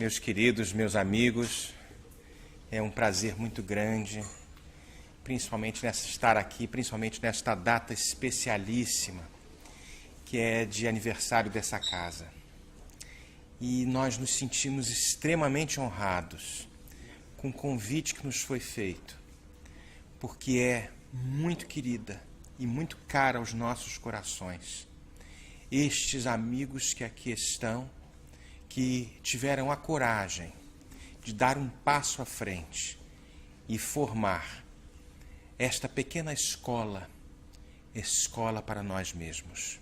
Meus queridos, meus amigos, é um prazer muito grande, principalmente estar aqui, principalmente nesta data especialíssima, que é de aniversário dessa casa. E nós nos sentimos extremamente honrados com o convite que nos foi feito, porque é muito querida e muito cara aos nossos corações. Estes amigos que aqui estão, que tiveram a coragem de dar um passo à frente e formar esta pequena escola para nós mesmos.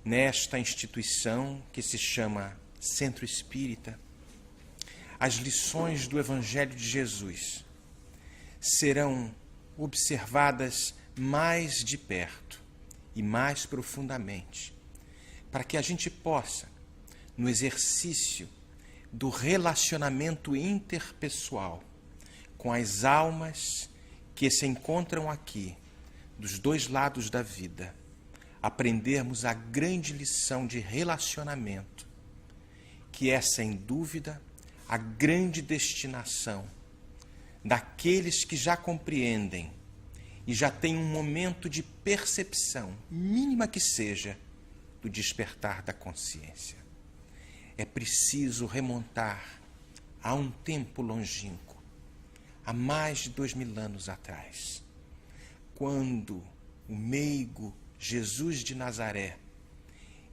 Nesta instituição que se chama Centro Espírita, as lições do Evangelho de Jesus serão observadas mais de perto e mais profundamente, para que a gente possa, no exercício do relacionamento interpessoal com as almas que se encontram aqui, dos dois lados da vida, aprendermos a grande lição de relacionamento, que é, sem dúvida, a grande destinação daqueles que já compreendem e já têm um momento de percepção, mínima que seja, do despertar da consciência. É preciso remontar a um tempo longínquo, há mais de 2000 anos atrás, quando o meigo Jesus de Nazaré,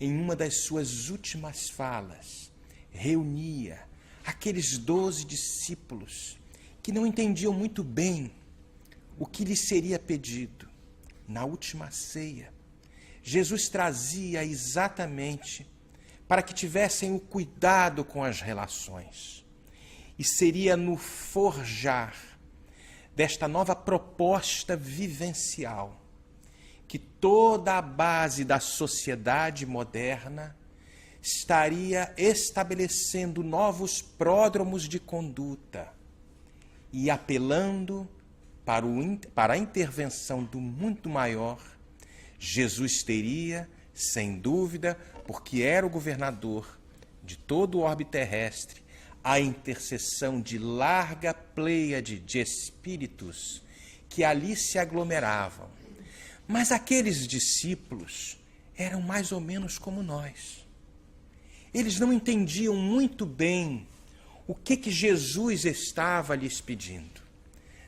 em uma das suas últimas falas, reunia aqueles 12 discípulos que não entendiam muito bem o que lhes seria pedido. Na última ceia, Jesus trazia exatamente para que tivessem o cuidado com as relações. E seria no forjar desta nova proposta vivencial que toda a base da sociedade moderna estaria estabelecendo novos pródromos de conduta e apelando para a intervenção do muito maior. Jesus teria, sem dúvida, porque era o governador de todo o orbe terrestre, a intercessão de larga pleiade de espíritos que ali se aglomeravam. Mas aqueles discípulos eram mais ou menos como nós. Eles não entendiam muito bem o que Jesus estava lhes pedindo.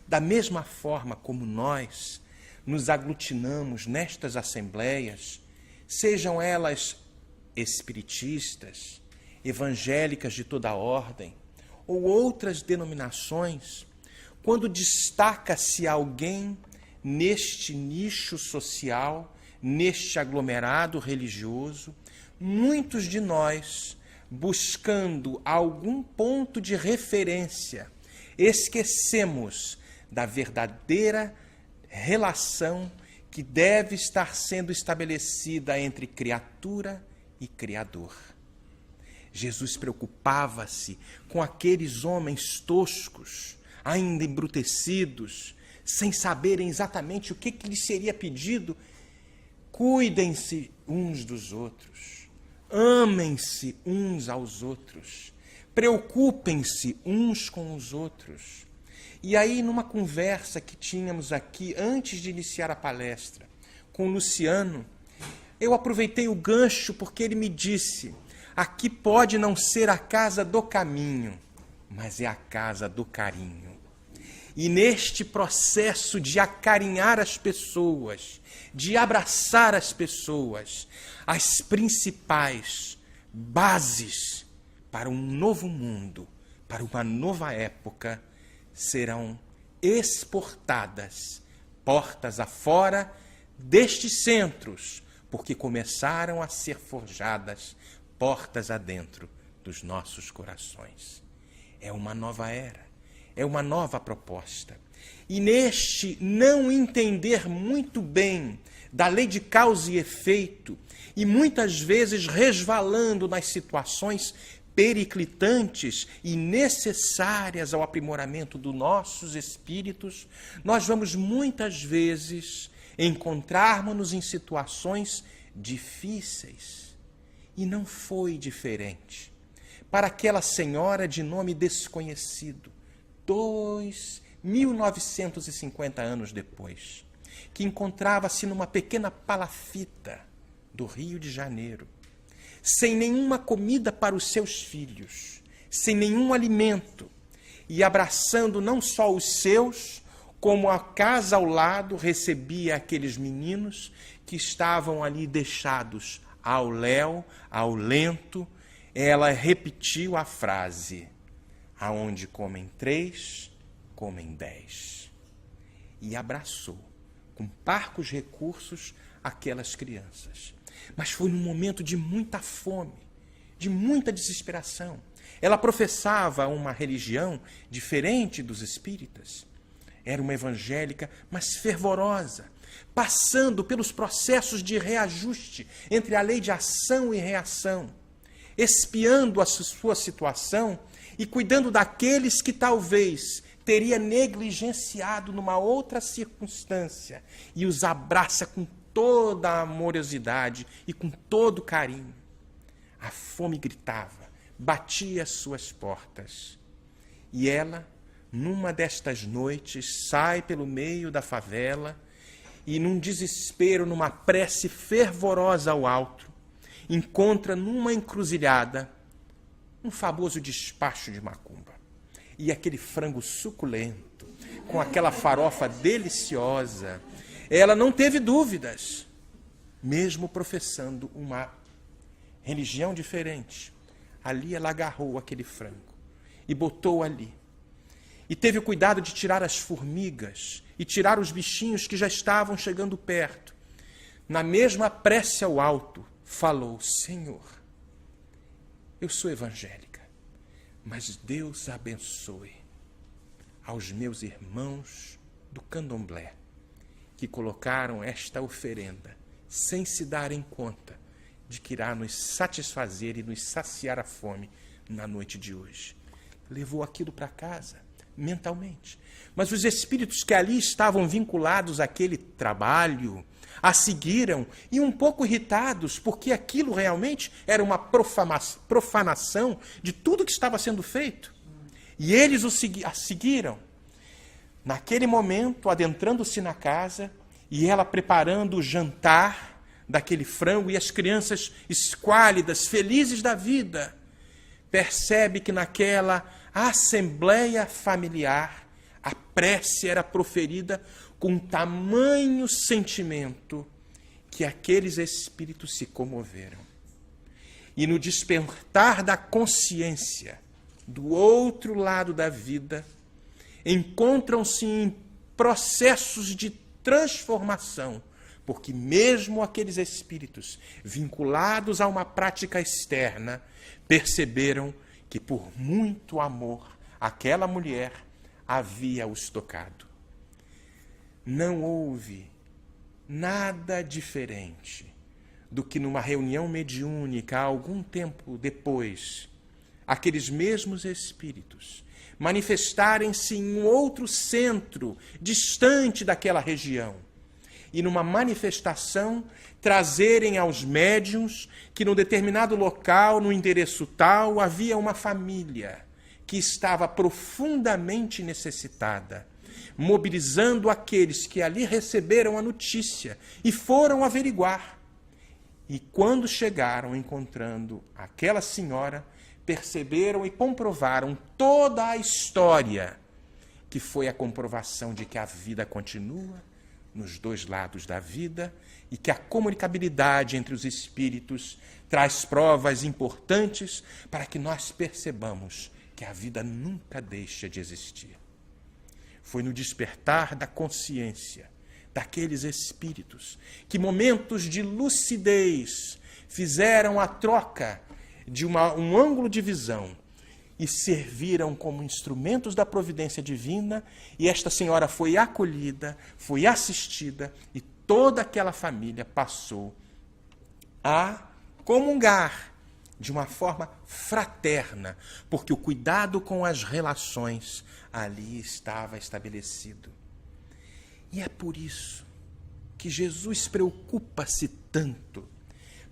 Da mesma forma como nós nos aglutinamos nestas assembleias, sejam elas espiritistas, evangélicas de toda ordem, ou outras denominações, quando destaca-se alguém neste nicho social, neste aglomerado religioso, muitos de nós, buscando algum ponto de referência, esquecemos da verdadeira relação que deve estar sendo estabelecida entre criatura e Criador. Jesus preocupava-se com aqueles homens toscos, ainda embrutecidos, sem saberem exatamente o que lhes seria pedido. Cuidem-se uns dos outros, amem-se uns aos outros, preocupem-se uns com os outros. E aí, numa conversa que tínhamos aqui, antes de iniciar a palestra, com o Luciano, eu aproveitei o gancho porque ele me disse: aqui pode não ser a casa do caminho, mas é a casa do carinho. E neste processo de acarinhar as pessoas, de abraçar as pessoas, as principais bases para um novo mundo, para uma nova época, serão exportadas portas afora destes centros, porque começaram a ser forjadas portas adentro dos nossos corações. É uma nova era, é uma nova proposta. E neste não entender muito bem da lei de causa e efeito, e muitas vezes resvalando nas situações periclitantes e necessárias ao aprimoramento dos nossos espíritos, nós vamos muitas vezes encontrarmos-nos em situações difíceis. E não foi diferente para aquela senhora de nome desconhecido, 1950 anos depois, que encontrava-se numa pequena palafita do Rio de Janeiro, sem nenhuma comida para os seus filhos, sem nenhum alimento, e abraçando não só os seus, como a casa ao lado recebia aqueles meninos que estavam ali deixados ao léu, ao lento. Ela repetiu a frase: aonde comem 3, comem 10. E abraçou, com parcos recursos, aquelas crianças. Mas foi num momento de muita fome, de muita desesperação. Ela professava uma religião diferente dos espíritas. Era uma evangélica, mas fervorosa, passando pelos processos de reajuste entre a lei de ação e reação, espiando a sua situação e cuidando daqueles que talvez teria negligenciado numa outra circunstância, e os abraça com toda a amorosidade e com todo carinho. A fome gritava, batia às suas portas. E ela, numa destas noites, sai pelo meio da favela e, num desespero, numa prece fervorosa ao alto, encontra numa encruzilhada um famoso despacho de macumba. E aquele frango suculento, com aquela farofa deliciosa, ela não teve dúvidas, mesmo professando uma religião diferente. Ali ela agarrou aquele frango e botou ali. E teve o cuidado de tirar as formigas e tirar os bichinhos que já estavam chegando perto. Na mesma prece ao alto, falou: Senhor, eu sou evangélica, mas Deus abençoe aos meus irmãos do candomblé que colocaram esta oferenda sem se darem conta de que irá nos satisfazer e nos saciar a fome na noite de hoje. Levou aquilo para casa, mentalmente. Mas os espíritos que ali estavam vinculados àquele trabalho a seguiram, e um pouco irritados, porque aquilo realmente era uma profanação de tudo que estava sendo feito. E eles a seguiram. Naquele momento, adentrando-se na casa, e ela preparando o jantar daquele frango, e as crianças esquálidas, felizes da vida, percebe que naquela assembleia familiar a prece era proferida com tamanho sentimento que aqueles espíritos se comoveram. E no despertar da consciência, do outro lado da vida, encontram-se em processos de transformação, porque mesmo aqueles espíritos vinculados a uma prática externa perceberam que por muito amor aquela mulher havia-os tocado. Não houve nada diferente do que numa reunião mediúnica, algum tempo depois, aqueles mesmos espíritos manifestarem-se em um outro centro, distante daquela região, e numa manifestação trazerem aos médiuns que num determinado local, no endereço tal, havia uma família que estava profundamente necessitada, mobilizando aqueles que ali receberam a notícia e foram averiguar. E quando chegaram, encontrando aquela senhora, perceberam e comprovaram toda a história, que foi a comprovação de que a vida continua nos dois lados da vida e que a comunicabilidade entre os espíritos traz provas importantes para que nós percebamos que a vida nunca deixa de existir. Foi no despertar da consciência daqueles espíritos que momentos de lucidez fizeram a troca de um ângulo de visão e serviram como instrumentos da providência divina, e esta senhora foi acolhida, foi assistida, e toda aquela família passou a comungar de uma forma fraterna, porque o cuidado com as relações ali estava estabelecido. E é por isso que Jesus preocupa-se tanto,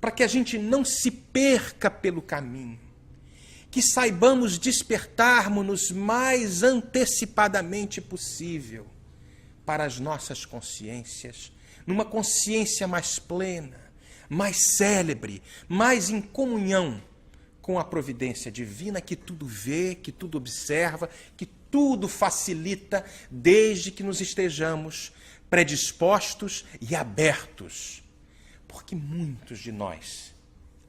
para que a gente não se perca pelo caminho, que saibamos despertarmos-nos mais antecipadamente possível para as nossas consciências, numa consciência mais plena, mais célebre, mais em comunhão com a providência divina que tudo vê, que tudo observa, que tudo facilita, desde que nos estejamos predispostos e abertos. Porque muitos de nós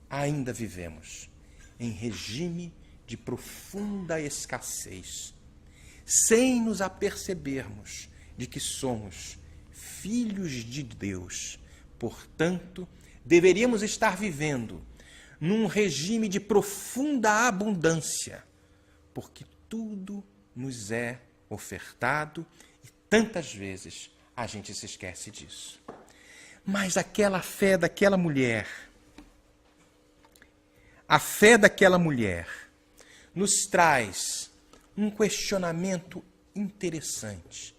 ainda vivemos em regime de profunda escassez, sem nos apercebermos de que somos filhos de Deus. Portanto, deveríamos estar vivendo num regime de profunda abundância, porque tudo nos é ofertado e tantas vezes a gente se esquece disso. Mas aquela fé daquela mulher, a fé daquela mulher nos traz um questionamento interessante.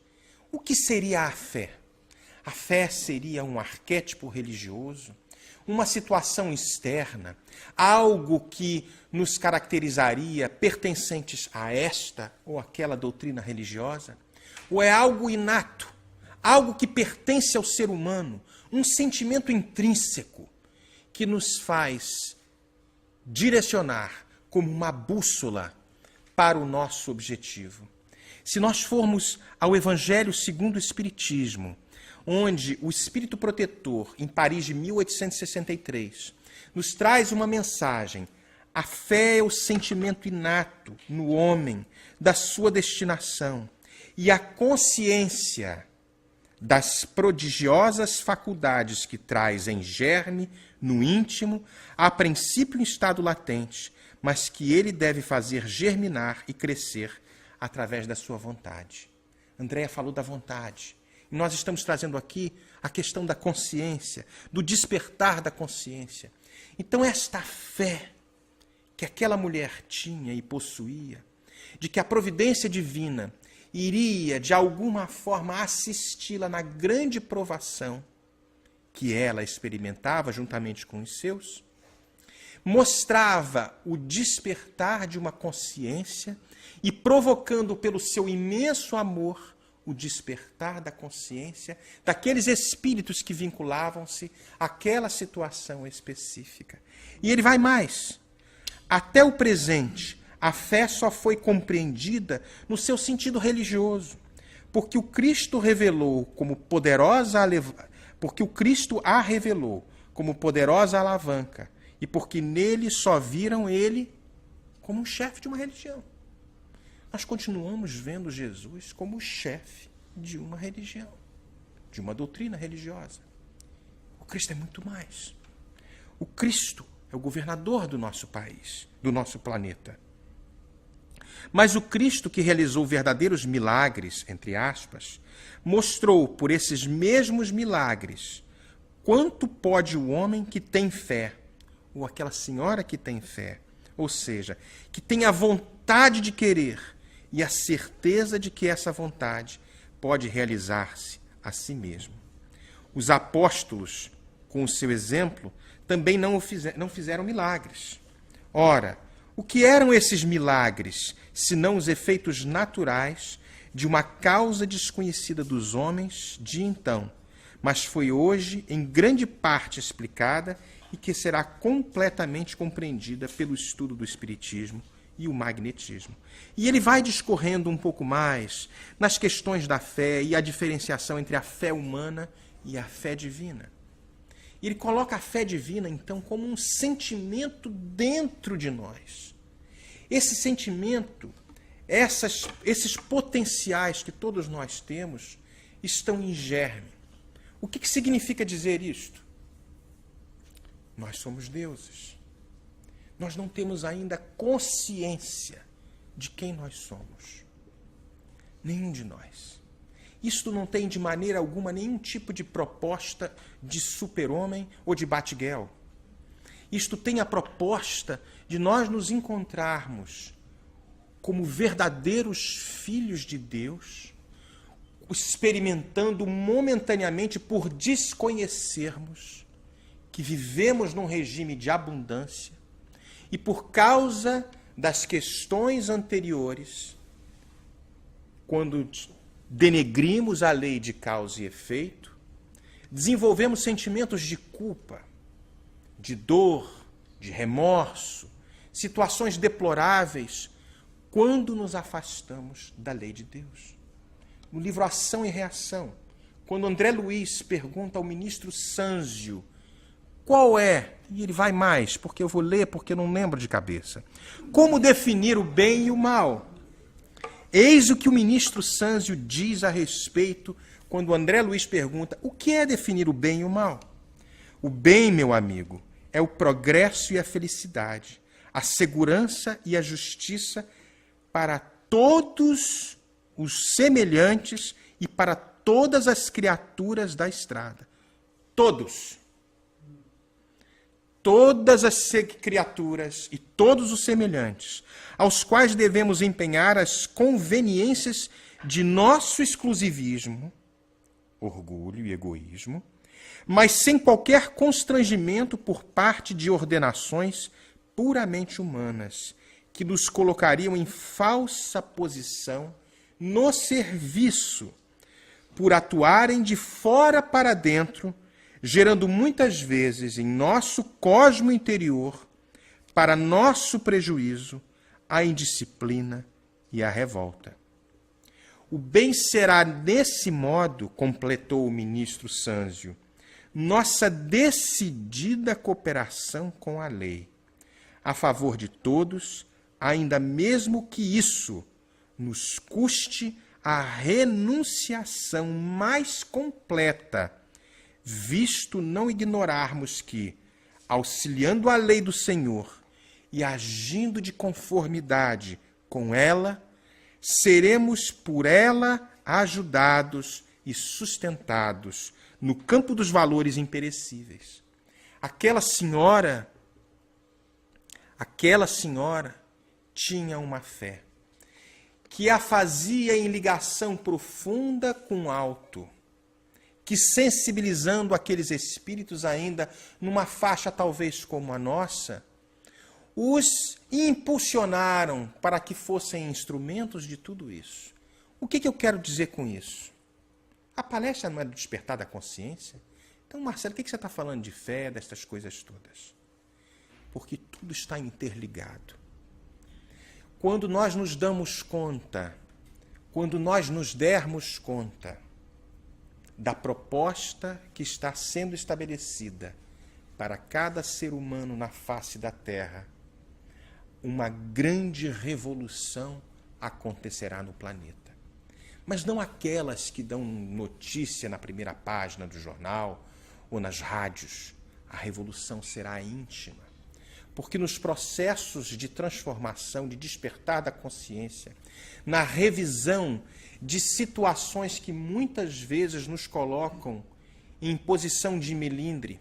O que seria a fé? A fé seria um arquétipo religioso, uma situação externa, algo que nos caracterizaria pertencentes a esta ou aquela doutrina religiosa? Ou é algo inato, algo que pertence ao ser humano, um sentimento intrínseco que nos faz direcionar como uma bússola para o nosso objetivo? Se nós formos ao Evangelho segundo o Espiritismo, onde o Espírito Protetor, em Paris de 1863, nos traz uma mensagem: a fé é o sentimento inato no homem da sua destinação e a consciência das prodigiosas faculdades que traz em germe, no íntimo, a princípio em estado latente, mas que ele deve fazer germinar e crescer através da sua vontade. Andréa falou da vontade. E nós estamos trazendo aqui a questão da consciência, do despertar da consciência. Então, esta fé que aquela mulher tinha e possuía, de que a providência divina iria, de alguma forma, assisti-la na grande provação que ela experimentava juntamente com os seus, mostrava o despertar de uma consciência e provocando pelo seu imenso amor o despertar da consciência daqueles espíritos que vinculavam-se àquela situação específica. E ele vai mais. Até o presente, a fé só foi compreendida no seu sentido religioso, porque o Cristo revelou como poderosa porque o Cristo a revelou como poderosa alavanca e porque nele só viram ele como um chefe de uma religião. Nós continuamos vendo Jesus como o chefe de uma religião, de uma doutrina religiosa. O Cristo é muito mais. O Cristo é o governador do nosso país, do nosso planeta. Mas o Cristo que realizou verdadeiros milagres, entre aspas, mostrou por esses mesmos milagres quanto pode o homem que tem fé, ou aquela senhora que tem fé, ou seja, que tem a vontade de querer e a certeza de que essa vontade pode realizar-se a si mesmo. Os apóstolos, com o seu exemplo, também não fizeram milagres. Ora, o que eram esses milagres, senão os efeitos naturais de uma causa desconhecida dos homens de então, mas foi hoje em grande parte explicada e que será completamente compreendida pelo estudo do Espiritismo e o magnetismo. E ele vai discorrendo um pouco mais nas questões da fé e a diferenciação entre a fé humana e a fé divina. E ele coloca a fé divina, então, como um sentimento dentro de nós. Esse sentimento, esses potenciais que todos nós temos, estão em germe. O que significa dizer isto? Nós somos deuses. Nós não temos ainda consciência de quem nós somos. Nenhum de nós. Isto não tem de maneira alguma nenhum tipo de proposta de super-homem ou de Batgirl. Isto tem a proposta de nós nos encontrarmos como verdadeiros filhos de Deus, experimentando momentaneamente por desconhecermos que vivemos num regime de abundância e por causa das questões anteriores, quando denegrimos a lei de causa e efeito, desenvolvemos sentimentos de culpa, de dor, de remorso, situações deploráveis, quando nos afastamos da lei de Deus. No livro Ação e Reação, quando André Luiz pergunta ao ministro Sânzio qual é, e ele vai mais, porque eu vou ler, porque eu não lembro de cabeça, como definir o bem e o mal. Eis o que o ministro Sânzio diz a respeito quando André Luiz pergunta o que é definir o bem e o mal. O bem, meu amigo, é o progresso e a felicidade, a segurança e a justiça para todos os semelhantes e para todas as criaturas da estrada. Todos. Todas as criaturas e todos os semelhantes, aos quais devemos empenhar as conveniências de nosso exclusivismo, orgulho e egoísmo, mas sem qualquer constrangimento por parte de ordenações puramente humanas, que nos colocariam em falsa posição no serviço, por atuarem de fora para dentro, gerando muitas vezes em nosso cosmo interior, para nosso prejuízo, a indisciplina e a revolta. O bem será desse modo, completou o ministro Sânzio, nossa decidida cooperação com a lei, a favor de todos, ainda mesmo que isso nos custe a renunciação mais completa, visto não ignorarmos que, auxiliando a lei do Senhor e agindo de conformidade com ela, seremos por ela ajudados e sustentados no campo dos valores imperecíveis. Aquela senhora tinha uma fé que a fazia em ligação profunda com o alto, que sensibilizando aqueles espíritos ainda numa faixa talvez como a nossa, os impulsionaram para que fossem instrumentos de tudo isso. O que eu quero dizer com isso? A palestra não é do despertar da consciência? Então, Marcelo, o que você está falando de fé, destas coisas todas? Porque tudo está interligado. Quando nós nos damos conta, quando nós nos dermos conta da proposta que está sendo estabelecida para cada ser humano na face da Terra, uma grande revolução acontecerá no planeta. Mas não aquelas que dão notícia na primeira página do jornal ou nas rádios. A revolução será íntima. Porque nos processos de transformação, de despertar da consciência, na revisão de situações que muitas vezes nos colocam em posição de melindre,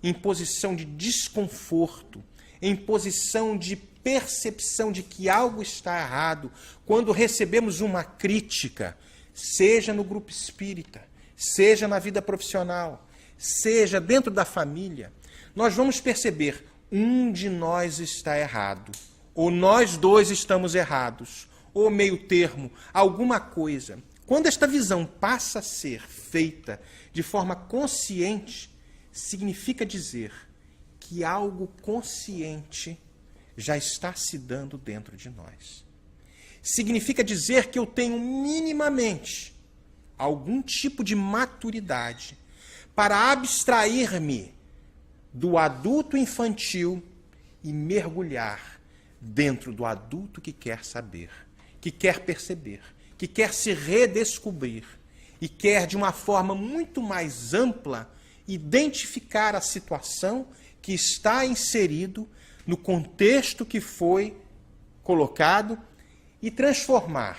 em posição de desconforto, em posição de percepção de que algo está errado, quando recebemos uma crítica, seja no grupo espírita, seja na vida profissional, seja dentro da família, nós vamos perceber um de nós está errado, ou nós dois estamos errados, ou meio termo, alguma coisa. Quando esta visão passa a ser feita de forma consciente, significa dizer que algo consciente já está se dando dentro de nós. Significa dizer que eu tenho minimamente algum tipo de maturidade para abstrair-me do adulto infantil e mergulhar dentro do adulto que quer saber, que quer perceber, que quer se redescobrir e quer, de uma forma muito mais ampla, identificar a situação que está inserido no contexto que foi colocado e transformar,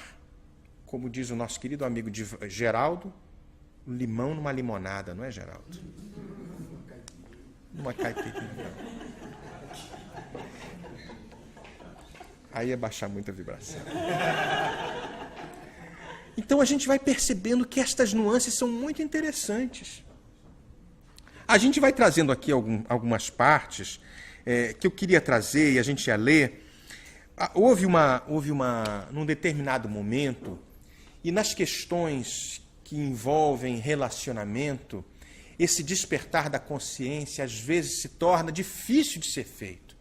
como diz o nosso querido amigo Geraldo, um limão numa limonada, não é, Geraldo? Numa caipirinha. Aí é baixar muita vibração. Então a gente vai percebendo que estas nuances são muito interessantes. A gente vai trazendo aqui algumas partes que eu queria trazer e a gente ia ler. num determinado momento, e nas questões que envolvem relacionamento, esse despertar da consciência às vezes se torna difícil de ser feito.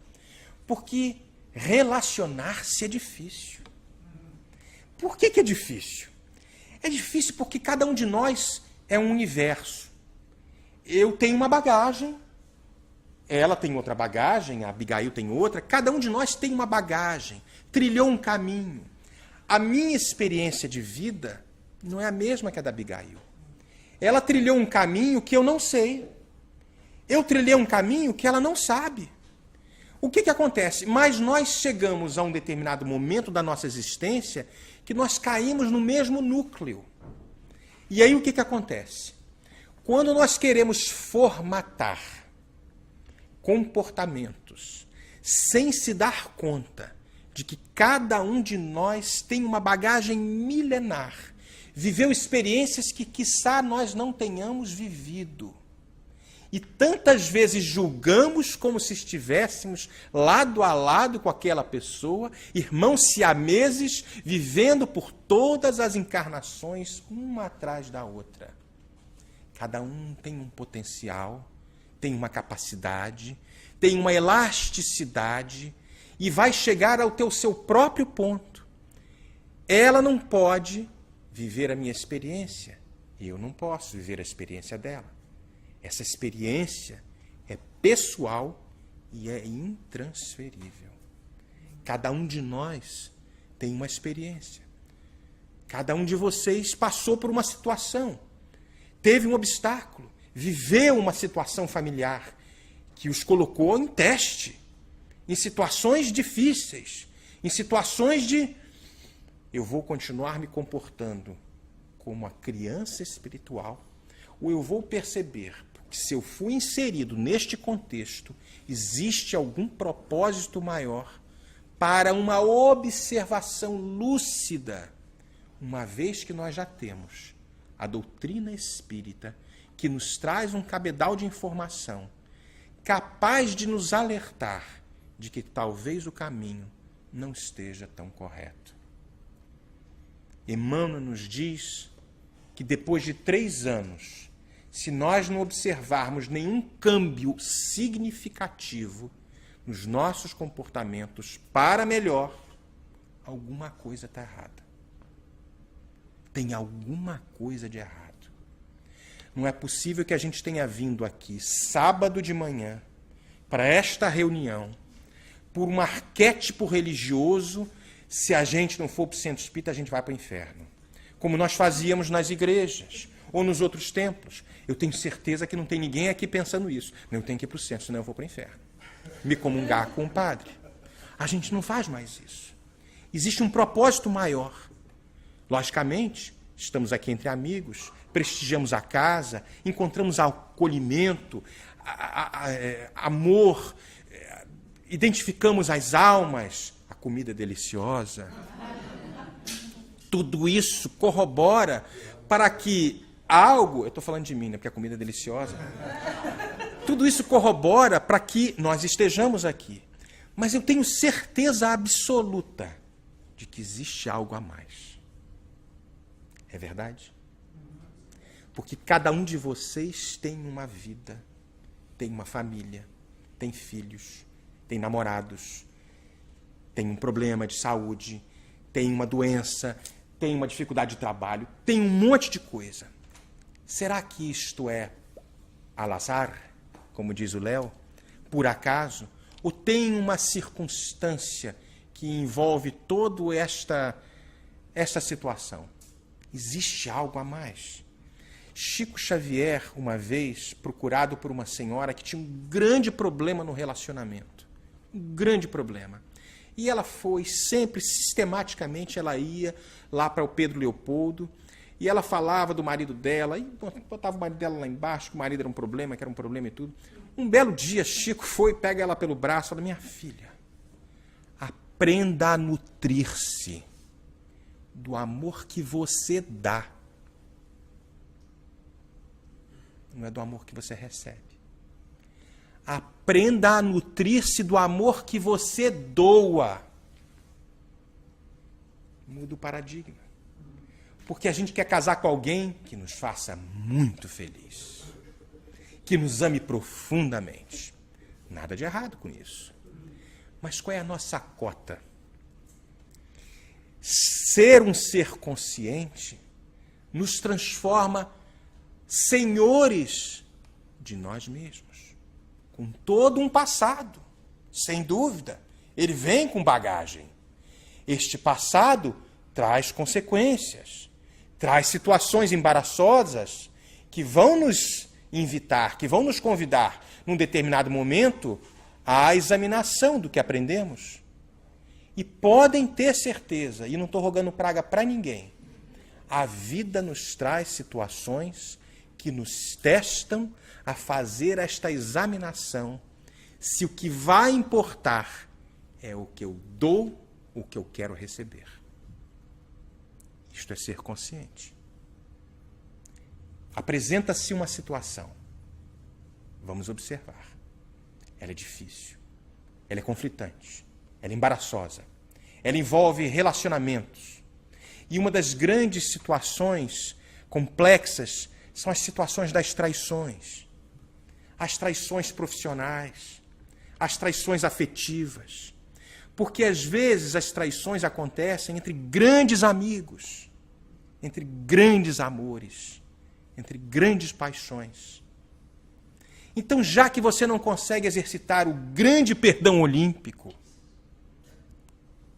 Porque relacionar-se é difícil. Por que é difícil? É difícil porque cada um de nós é um universo. Eu tenho uma bagagem, ela tem outra bagagem, a Abigail tem outra, cada um de nós tem uma bagagem, trilhou um caminho. A minha experiência de vida não é a mesma que a da Abigail. Ela trilhou um caminho que eu não sei. Eu trilhei um caminho que ela não sabe. O que acontece? Mas nós chegamos a um determinado momento da nossa existência que nós caímos no mesmo núcleo. E aí o que acontece? Quando nós queremos formatar comportamentos sem se dar conta de que cada um de nós tem uma bagagem milenar, viveu experiências que, quiçá, nós não tenhamos vivido. E tantas vezes julgamos como se estivéssemos lado a lado com aquela pessoa, irmãos siameses, vivendo por todas as encarnações, uma atrás da outra. Cada um tem um potencial, tem uma capacidade, tem uma elasticidade e vai chegar ao seu próprio ponto. Ela não pode viver a minha experiência e eu não posso viver a experiência dela. Essa experiência é pessoal e é intransferível. Cada um de nós tem uma experiência. Cada um de vocês passou por uma situação, teve um obstáculo, viveu uma situação familiar que os colocou em teste, em situações difíceis, em situações de eu vou continuar me comportando como uma criança espiritual, ou eu vou perceber que se eu fui inserido neste contexto, existe algum propósito maior para uma observação lúcida, uma vez que nós já temos a doutrina espírita que nos traz um cabedal de informação capaz de nos alertar de que talvez o caminho não esteja tão correto. Emmanuel nos diz que depois de 3 anos, se nós não observarmos nenhum câmbio significativo nos nossos comportamentos para melhor, alguma coisa está errada. Tem alguma coisa de errado. Não é possível que a gente tenha vindo aqui sábado de manhã para esta reunião por um arquétipo religioso. Se a gente não for para o centro espírita, a gente vai para o inferno. Como nós fazíamos nas igrejas ou nos outros templos. Eu tenho certeza que não tem ninguém aqui pensando isso. Eu tenho que ir para o centro, senão eu vou para o inferno. Me comungar com o padre. A gente não faz mais isso. Existe um propósito maior. Logicamente, estamos aqui entre amigos, prestigiamos a casa, encontramos acolhimento, amor, identificamos as almas, a comida é deliciosa. Tudo isso corrobora para que algo, eu estou falando de mim, né, porque a comida é deliciosa. Tudo isso corrobora para que nós estejamos aqui. Mas eu tenho certeza absoluta de que existe algo a mais. É verdade? Porque cada um de vocês tem uma vida, tem uma família, tem filhos, tem namorados, tem um problema de saúde, tem uma doença, tem uma dificuldade de trabalho, tem um monte de coisa. Será que isto é al azar, como diz o Léo, por acaso? Ou tem uma circunstância que envolve toda esta situação? Existe algo a mais. Chico Xavier, uma vez, procurado por uma senhora que tinha um grande problema no relacionamento. Um grande problema. E ela foi sempre, sistematicamente, ela ia lá para o Pedro Leopoldo, e ela falava do marido dela, e botava o marido dela lá embaixo, que o marido era um problema, que era um problema e tudo. Um belo dia, Chico foi, pega ela pelo braço e fala, minha filha, aprenda a nutrir-se do amor que você dá. Não é do amor que você recebe. Aprenda a nutrir-se do amor que você doa. Muda o paradigma. Porque a gente quer casar com alguém que nos faça muito feliz, que nos ame profundamente. Nada de errado com isso. Mas qual é a nossa cota? Ser um ser consciente nos transforma senhores de nós mesmos, com todo um passado, sem dúvida. Ele vem com bagagem. Este passado traz consequências, traz situações embaraçosas que vão nos invitar, que vão nos convidar, num determinado momento, à examinação do que aprendemos. E podem ter certeza, e não estou rogando praga para ninguém, a vida nos traz situações que nos testam a fazer esta examinação, se o que vai importar é o que eu dou, o que eu quero receber. Isto é ser consciente. Apresenta-se uma situação. Vamos observar. Ela é difícil. Ela é conflitante. Ela é embaraçosa. Ela envolve relacionamentos. E uma das grandes situações complexas são as situações das traições. As traições profissionais. As traições afetivas. Porque às vezes as traições acontecem entre grandes amigos, entre grandes amores, entre grandes paixões. Então, já que você não consegue exercitar o grande perdão olímpico,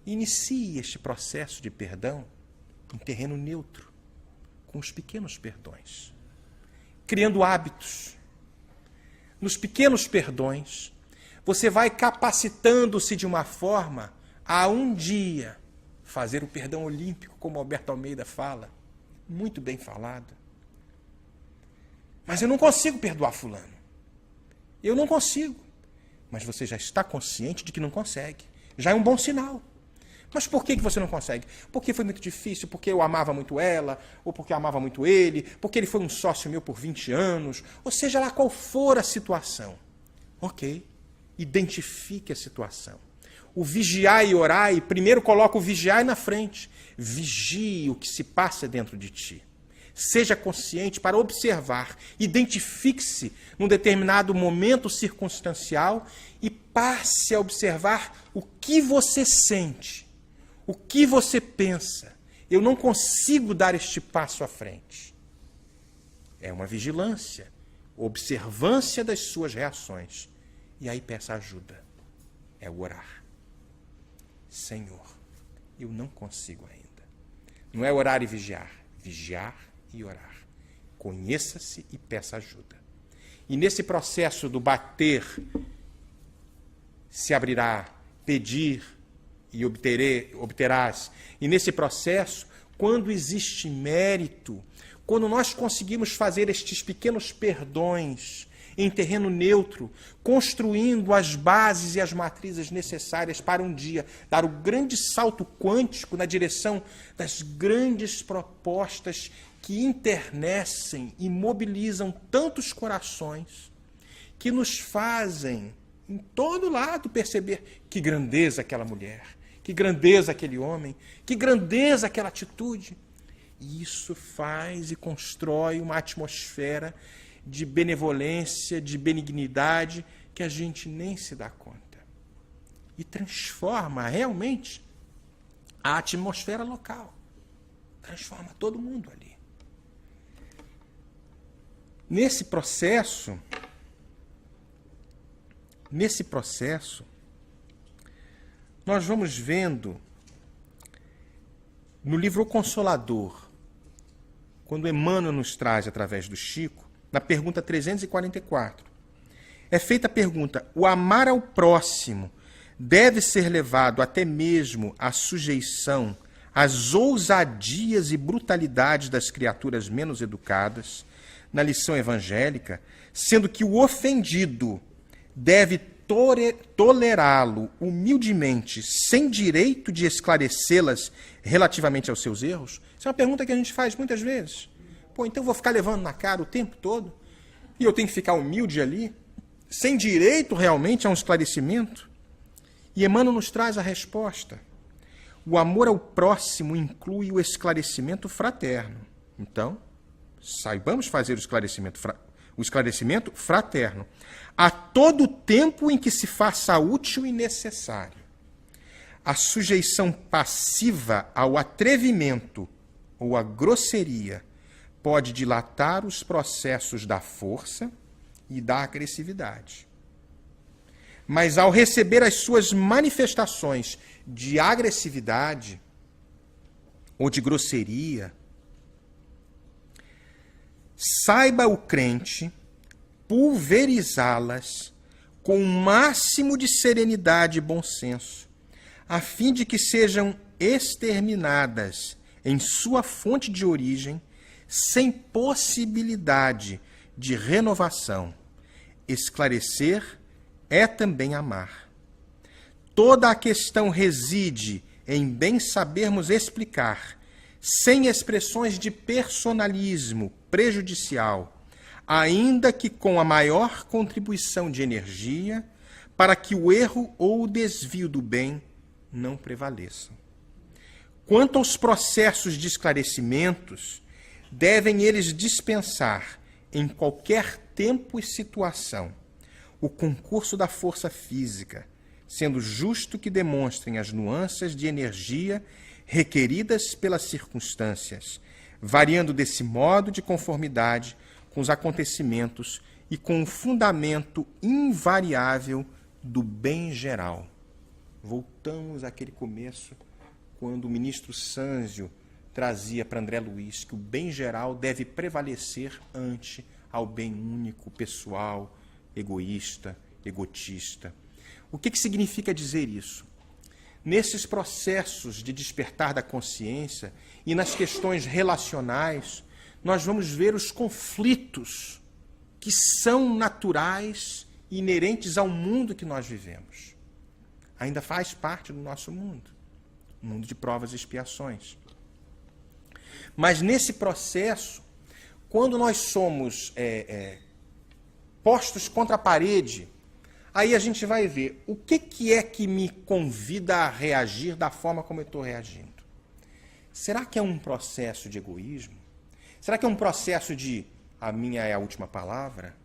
inicie este processo de perdão em terreno neutro, com os pequenos perdões, criando hábitos. Nos pequenos perdões, você vai capacitando-se de uma forma a um dia fazer o perdão olímpico, como Alberto Almeida fala, muito bem falado. Mas eu não consigo perdoar fulano. Eu não consigo. Mas você já está consciente de que não consegue. Já é um bom sinal. Mas por que você não consegue? Porque foi muito difícil, porque eu amava muito ela, ou porque eu amava muito ele, porque ele foi um sócio meu por 20 anos, ou seja lá qual for a situação. Ok. Identifique a situação. O vigiar e orar, e primeiro coloca o vigiar na frente. Vigie o que se passa dentro de ti. Seja consciente para observar. Identifique-se num determinado momento circunstancial e passe a observar o que você sente, o que você pensa. Eu não consigo dar este passo à frente. É uma vigilância, observância das suas reações. E aí peça ajuda. É o orar. Senhor, eu não consigo ainda. Não é orar e vigiar. Vigiar e orar. Conheça-se e peça ajuda. E nesse processo do bater, se abrirá, pedir e obterás. E nesse processo, quando existe mérito, quando nós conseguimos fazer estes pequenos perdões em terreno neutro, construindo as bases e as matrizes necessárias para um dia dar o grande salto quântico na direção das grandes propostas que internecem e mobilizam tantos corações, que nos fazem, em todo lado, perceber que grandeza aquela mulher, que grandeza aquele homem, que grandeza aquela atitude. E isso faz e constrói uma atmosfera de benevolência, de benignidade, que a gente nem se dá conta. E transforma realmente a atmosfera local. Transforma todo mundo ali. Nesse processo, nós vamos vendo no livro O Consolador, quando Emmanuel nos traz através do Chico, na pergunta 344, é feita a pergunta: o amar ao próximo deve ser levado até mesmo à sujeição às ousadias e brutalidades das criaturas menos educadas, na lição evangélica, sendo que o ofendido deve tolerá-lo humildemente, sem direito de esclarecê-las relativamente aos seus erros? Isso é uma pergunta que a gente faz muitas vezes. Pô, então eu vou ficar levando na cara o tempo todo? E eu tenho que ficar humilde ali? Sem direito realmente a um esclarecimento? E Emmanuel nos traz a resposta. O amor ao próximo inclui o esclarecimento fraterno. Então, saibamos fazer o esclarecimento fraterno a todo tempo em que se faça útil e necessário. A sujeição passiva ao atrevimento ou à grosseria pode dilatar os processos da força e da agressividade. Mas ao receber as suas manifestações de agressividade ou de grosseria, saiba o crente pulverizá-las com o máximo de serenidade e bom senso, a fim de que sejam exterminadas em sua fonte de origem, sem possibilidade de renovação. Esclarecer é também amar. Toda a questão reside em bem sabermos explicar, sem expressões de personalismo prejudicial, ainda que com a maior contribuição de energia, para que o erro ou o desvio do bem não prevaleçam. Quanto aos processos de esclarecimentos, devem eles dispensar, em qualquer tempo e situação, o concurso da força física, sendo justo que demonstrem as nuances de energia requeridas pelas circunstâncias, variando desse modo de conformidade com os acontecimentos e com o fundamento invariável do bem geral. Voltamos àquele começo, quando o ministro Sânzio trazia para André Luiz que o bem geral deve prevalecer ante ao bem único, pessoal, egoísta, egotista. O que significa dizer isso? Nesses processos de despertar da consciência e nas questões relacionais, nós vamos ver os conflitos que são naturais e inerentes ao mundo que nós vivemos. Ainda faz parte do nosso mundo, um mundo de provas e expiações. Mas nesse processo, quando nós somos postos contra a parede, aí a gente vai ver o que é que me convida a reagir da forma como eu estou reagindo. Será que é um processo de egoísmo? Será que é um processo de a minha é a última palavra?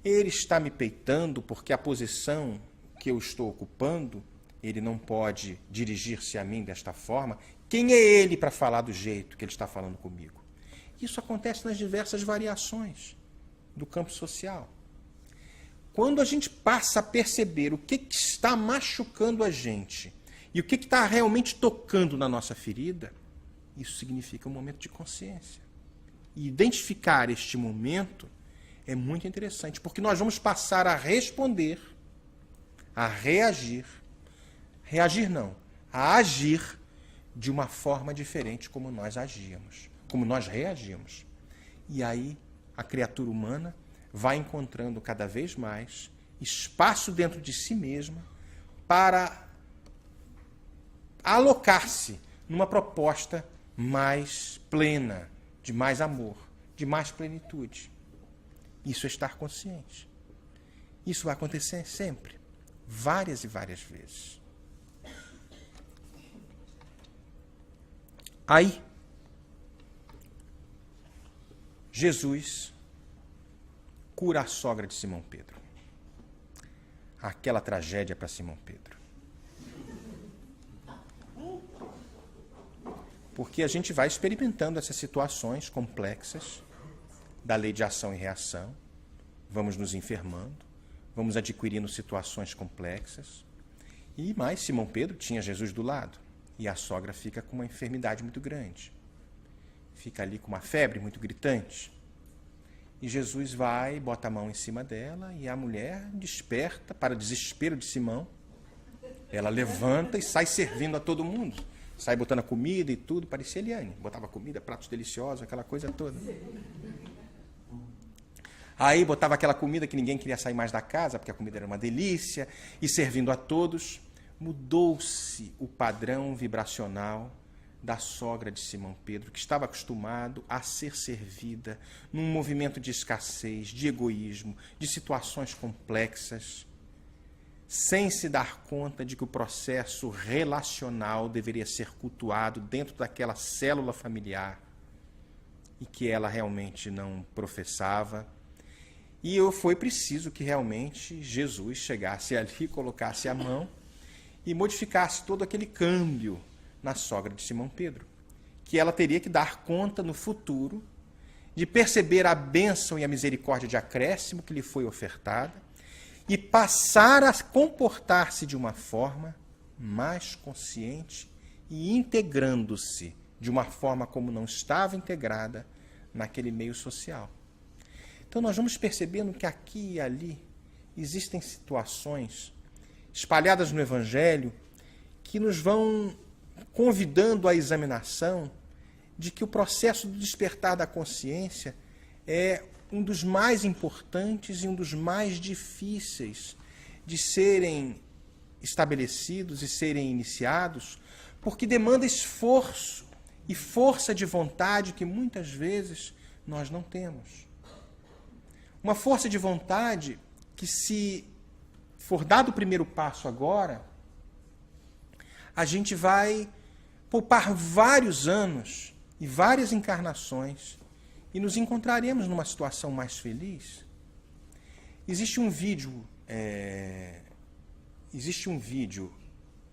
Ele está me peitando porque a posição que eu estou ocupando, ele não pode dirigir-se a mim desta forma? Quem é ele para falar do jeito que ele está falando comigo? Isso acontece nas diversas variações do campo social. Quando a gente passa a perceber o que está machucando a gente e o que está realmente tocando na nossa ferida, isso significa um momento de consciência. E identificar este momento é muito interessante, porque nós vamos passar a responder, a reagir não, a agir de uma forma diferente como nós agíamos, como nós reagimos. E aí a criatura humana vai encontrando cada vez mais espaço dentro de si mesma para alocar-se numa proposta mais plena, de mais amor, de mais plenitude. Isso é estar consciente. Isso vai acontecer sempre, várias e várias vezes. Aí, Jesus cura a sogra de Simão Pedro. Aquela tragédia para Simão Pedro. Porque a gente vai experimentando essas situações complexas da lei de ação e reação, vamos nos enfermando, vamos adquirindo situações complexas. E mais, Simão Pedro tinha Jesus do lado, e a sogra fica com uma enfermidade muito grande. Fica ali com uma febre muito gritante. E Jesus vai, bota a mão em cima dela, e a mulher desperta, para desespero de Simão. Ela levanta e sai servindo a todo mundo. Sai botando a comida e tudo, parecia Eliane. Botava comida, pratos deliciosos, aquela coisa toda. Aí botava aquela comida que ninguém queria sair mais da casa, porque a comida era uma delícia, e servindo a todos. Mudou-se o padrão vibracional da sogra de Simão Pedro, que estava acostumado a ser servida num movimento de escassez, de egoísmo, de situações complexas. sem se dar conta de que o processo relacional deveria ser cultuado dentro daquela célula familiar e que ela realmente não professava. E foi preciso que realmente Jesus chegasse ali, colocasse a mão e modificasse todo aquele câmbio na sogra de Simão Pedro, que ela teria que dar conta no futuro de perceber a bênção e a misericórdia de acréscimo que lhe foi ofertada e passar a comportar-se de uma forma mais consciente e integrando-se de uma forma como não estava integrada naquele meio social. Então nós vamos percebendo que aqui e ali existem situações espalhadas no Evangelho que nos vão convidando à examinação de que o processo do despertar da consciência é um dos mais importantes e um dos mais difíceis de serem estabelecidos e serem iniciados, porque demanda esforço e força de vontade que muitas vezes nós não temos. Uma força de vontade que, se for dado o primeiro passo agora, a gente vai poupar vários anos e várias encarnações e nos encontraremos numa situação mais feliz. Existe um vídeo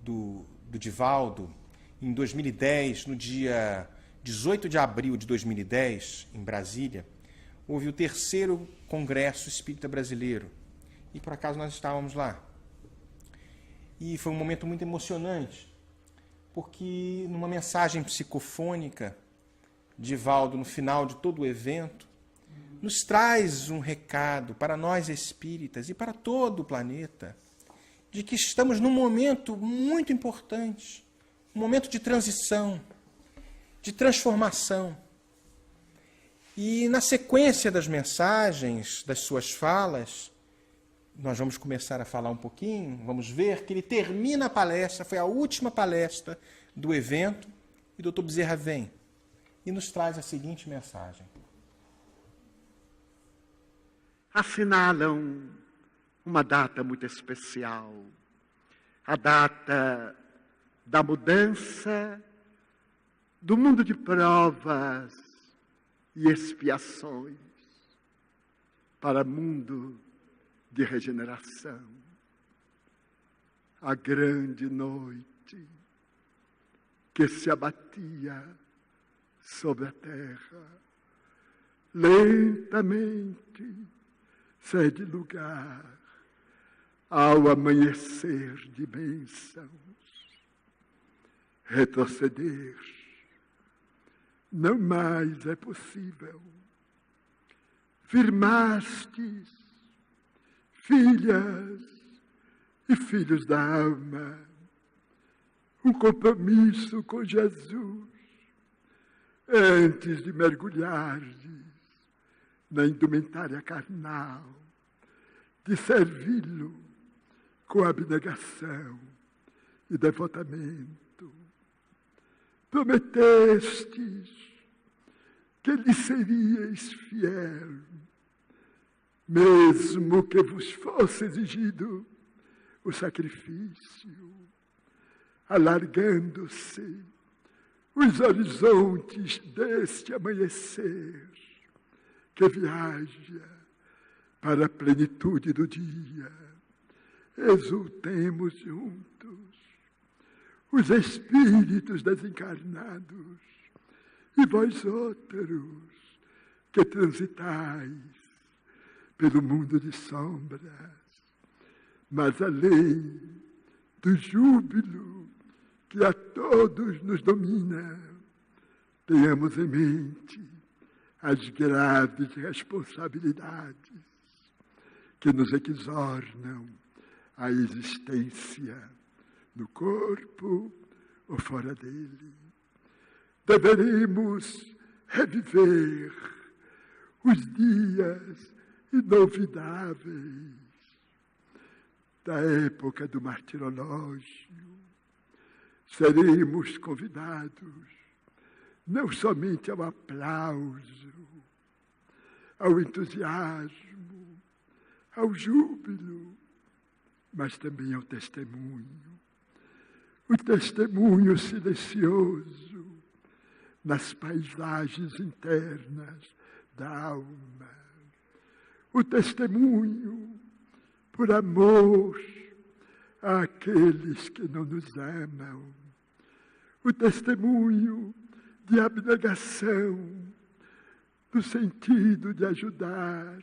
do Divaldo, em 2010, no dia 18 de abril de 2010, em Brasília, houve o 3º Congresso Espírita Brasileiro. E, por acaso, nós estávamos lá. E foi um momento muito emocionante, porque, numa mensagem psicofônica, Divaldo, no final de todo o evento, nos traz um recado para nós espíritas e para todo o planeta, de que estamos num momento muito importante, um momento de transição, de transformação. E na sequência das mensagens, das suas falas, nós vamos começar a falar um pouquinho, vamos ver que ele termina a palestra, foi a última palestra do evento, e o Dr. Bezerra vem e nos traz a seguinte mensagem. Assinalam uma data muito especial, a data da mudança do mundo de provas e expiações para mundo de regeneração. A grande noite que se abatia sobre a terra, lentamente cede lugar ao amanhecer de bênçãos. Retroceder não mais é possível. Firmastes, filhas e filhos da alma, um compromisso com Jesus antes de mergulhares na indumentária carnal, de servi-lo com abnegação e devotamento. Prometestes que lhe seríeis fiel, mesmo que vos fosse exigido o sacrifício, alargando-se os horizontes deste amanhecer que viaja para a plenitude do dia. Exultemos juntos, os espíritos desencarnados e vós outros que transitais pelo mundo de sombras, mas além do júbilo que a todos nos domina, tenhamos em mente as graves responsabilidades que nos exornam à existência no corpo ou fora dele. Deveremos reviver os dias inovidáveis da época do martirológio. Seremos convidados não somente ao aplauso, ao entusiasmo, ao júbilo, mas também é o testemunho silencioso nas paisagens internas da alma, o testemunho por amor àqueles que não nos amam, o testemunho de abnegação, no sentido de ajudar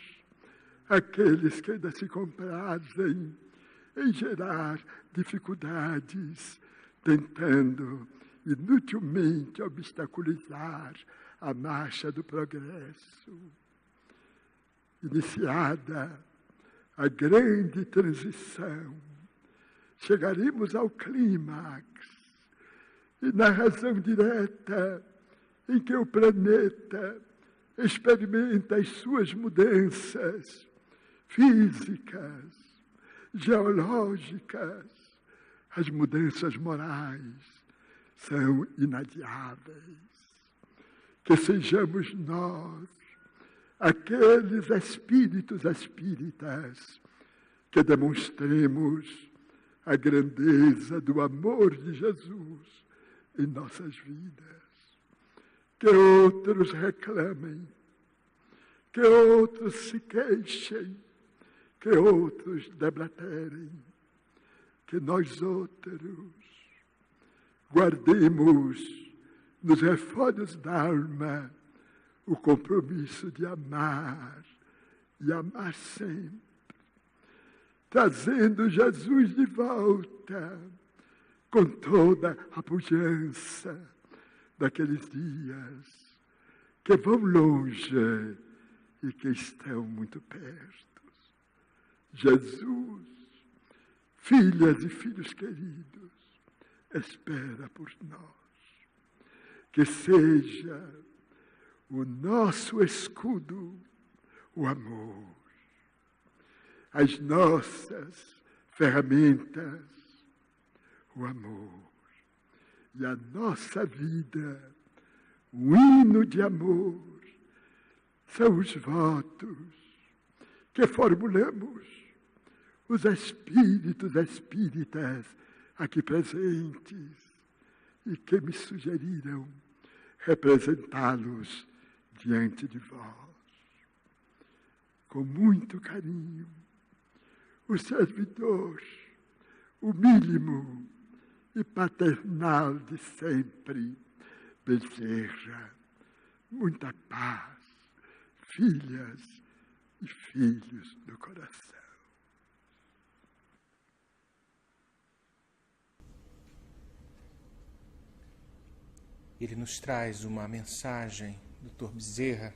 aqueles que ainda se comprazem em gerar dificuldades, tentando inutilmente obstaculizar a marcha do progresso. Iniciada a grande transição, chegaremos ao clímax, e na razão direta em que o planeta experimenta as suas mudanças físicas, geológicas, as mudanças morais são inadiáveis. Que sejamos nós, aqueles espíritos espíritas, que demonstremos a grandeza do amor de Jesus em nossas vidas. Que outros reclamem, que outros se queixem, que outros debaterem, que nós outros guardemos nos refódios da alma o compromisso de amar e amar sempre, trazendo Jesus de volta com toda a pujança daqueles dias que vão longe e que estão muito perto. Jesus, filhas e filhos queridos, espera por nós. Que seja o nosso escudo, o amor. As nossas ferramentas, o amor. E a nossa vida, o hino de amor, são os votos que formulamos os espíritos espíritas aqui presentes e que me sugeriram representá-los diante de vós. Com muito carinho, o servidor, o mínimo e paternal de sempre, Bezerra. Muita paz, filhas e filhos do coração. Ele nos traz uma mensagem, Dr. Bezerra,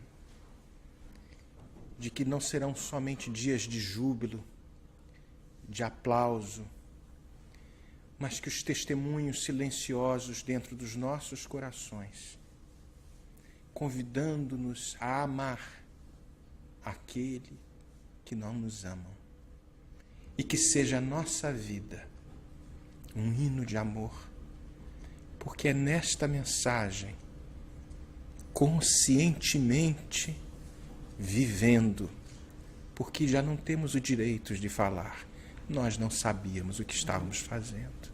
de que não serão somente dias de júbilo, de aplauso, mas que os testemunhos silenciosos dentro dos nossos corações, convidando-nos a amar aquele que não nos ama, e que seja a nossa vida um hino de amor, porque é nesta mensagem, conscientemente vivendo, porque já não temos o direito de falar, nós não sabíamos o que estávamos fazendo.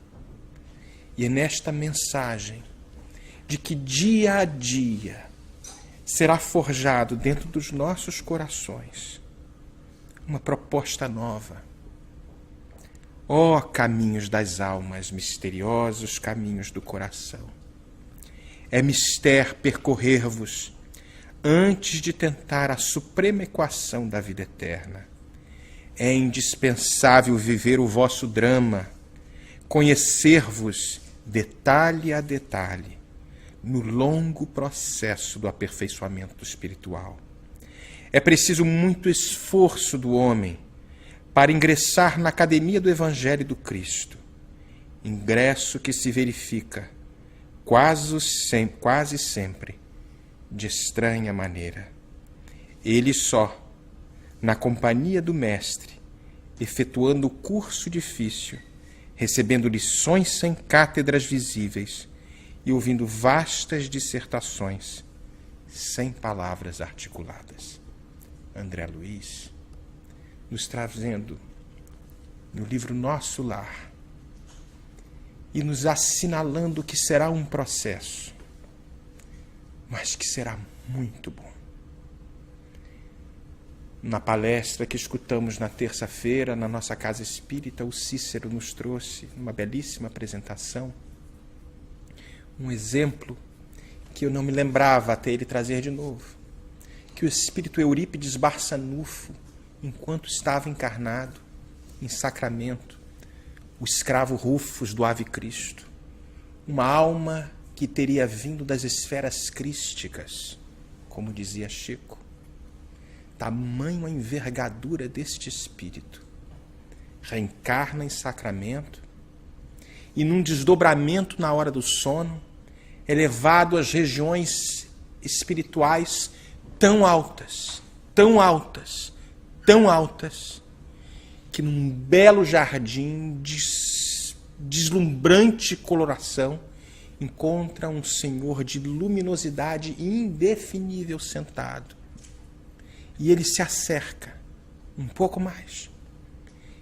E é nesta mensagem de que dia a dia será forjado dentro dos nossos corações uma proposta nova. Ó caminhos das almas, misteriosos caminhos do coração. É mister percorrer-vos antes de tentar a suprema equação da vida eterna. É indispensável viver o vosso drama, conhecer-vos detalhe a detalhe, no longo processo do aperfeiçoamento espiritual. É preciso muito esforço do homem para ingressar na academia do Evangelho do Cristo, ingresso que se verifica quase sempre de estranha maneira. Ele só, na companhia do Mestre, efetuando o curso difícil, recebendo lições sem cátedras visíveis e ouvindo vastas dissertações sem palavras articuladas. André Luiz nos trazendo no livro Nosso Lar, e nos assinalando que será um processo, mas que será muito bom. Na palestra que escutamos na terça-feira, na nossa casa espírita, o Cícero nos trouxe uma belíssima apresentação, um exemplo que eu não me lembrava até ele trazer de novo, que o espírito Eurípides Barçanufo, enquanto estava encarnado, em Sacramento, o escravo Rufus do Ave Cristo, uma alma que teria vindo das esferas crísticas, como dizia Chico, tamanho a envergadura deste espírito, reencarna em Sacramento e, num desdobramento na hora do sono, é levado às regiões espirituais tão altas, tão altas, tão altas, que num belo jardim de deslumbrante coloração encontra um senhor de luminosidade indefinível sentado. E ele se acerca um pouco mais.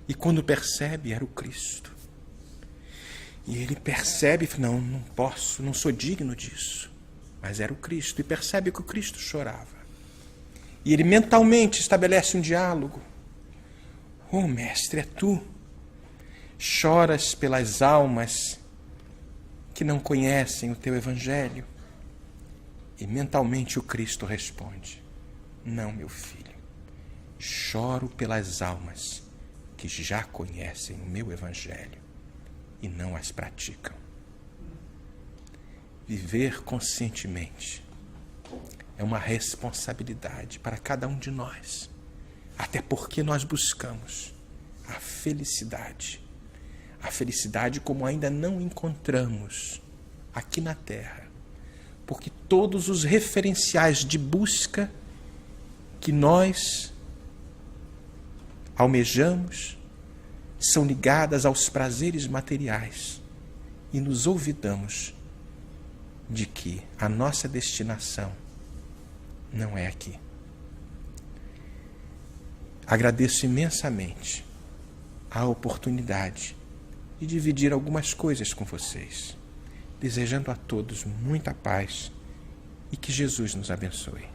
E quando percebe, era o Cristo. E ele percebe, não posso, não sou digno disso. Mas era o Cristo. E percebe que o Cristo chorava. E ele mentalmente estabelece um diálogo. Oh, mestre, é tu. Choras pelas almas que não conhecem o teu evangelho. E mentalmente o Cristo responde: não, meu filho, choro pelas almas que já conhecem o meu evangelho e não as praticam. Viver conscientemente é uma responsabilidade para cada um de nós, até porque nós buscamos a felicidade como ainda não encontramos aqui na Terra, porque todos os referenciais de busca que nós almejamos são ligadas aos prazeres materiais e nos olvidamos de que a nossa destinação não é aqui. Agradeço imensamente a oportunidade de dividir algumas coisas com vocês, desejando a todos muita paz e que Jesus nos abençoe.